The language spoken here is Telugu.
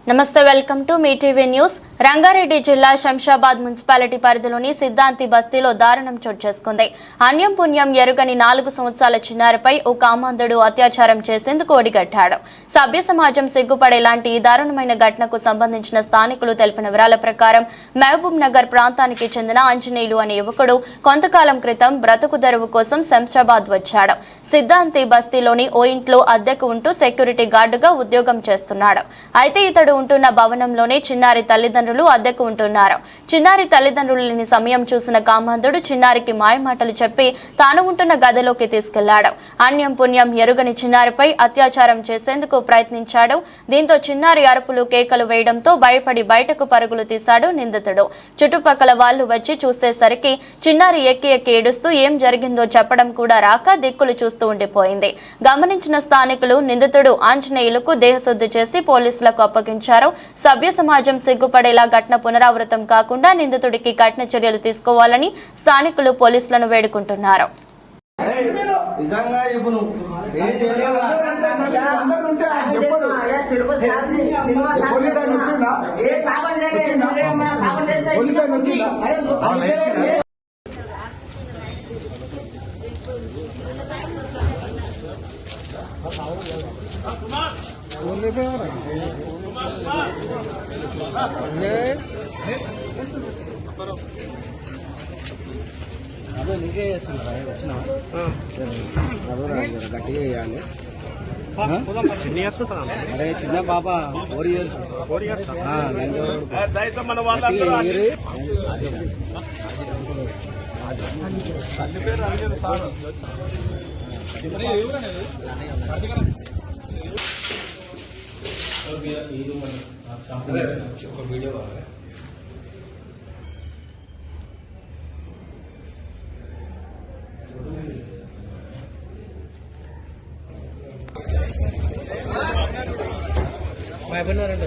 నమస్తే welcome to me TV news. Rangareddy జిల్లా శంషాబాద్ మున్సిపాలిటీ పరిధిలోని సిద్ధాంతి బస్తీలో దారుణం చోటు చేసుకుంది. అన్యం పుణ్యం ఎరుగని 4 సంవత్సరాల చిన్నారిపై ఓ కామాంధుడు అత్యాచారం చేసేందుకు ఒడిగట్టాడు. సభ్య సమాజం సిగ్గుపడేలాంటి ఈ దారుణమైన ఘటనకు సంబంధించిన స్థానికులు తెలిపిన వివరాల ప్రకారం మహబూబ్ నగర్ ప్రాంతానికి చెందిన ఆంజనేయులు అనే యువకుడు కొంతకాలం క్రితం బ్రతుకు తెరువు కోసం శంషాబాద్ వచ్చాడు. సిద్ధాంతి బస్తీలోని ఓ ఇంట్లో అద్దెకు ఉంటూ సెక్యూరిటీ గార్డుగా ఉద్యోగం చేస్తున్నాడు. అయితే ఇతడు ఉంటున్న భవనంలోనే చిన్నారి తల్లిదండ్రులు అద్దెకు ఉంటున్నారు. చిన్నారి తల్లిదండ్రులు లేని సమయం చూసిన కామాంధుడు చిన్నారికి మాయమాటలు చెప్పి తాను ఉంటున్న గదిలోకి తీసుకెళ్లాడు. అన్యం పుణ్యం ఎరుగని చిన్నారిపై అత్యాచారం చేసేందుకు ప్రయత్నించాడు. దీంతో చిన్నారి అరుపులు కేకలు వేయడంతో భయపడి బయటకు పరుగులు తీశాడు నిందితుడు. చుట్టుపక్కల వాళ్లు వచ్చి చూసేసరికి చిన్నారి ఎక్కి ఏడుస్తూ ఏం జరిగిందో చెప్పడం కూడా రాక దిక్కులు చూస్తూ ఉండిపోయింది. గమనించిన స్థానికులు నిందితుడు ఆంజనేయులకు దేహశుద్ధి చేసి పోలీసులకు అప్పగించారు. సభ్య సమాజం సిగ్గుపడేలా ఘటన పునరావృతం కాకుండా నిందితుడికి కఠిన చర్యలు తీసుకోవాలని స్థానికులు పోలీసులను వేడుకుంటున్నారు. అదే నీకే చేస్తున్నారా వచ్చినా గట్టిగా చేయాలి. అరే చిన్న పాప 4 years వీడియో అయిపోయినారంట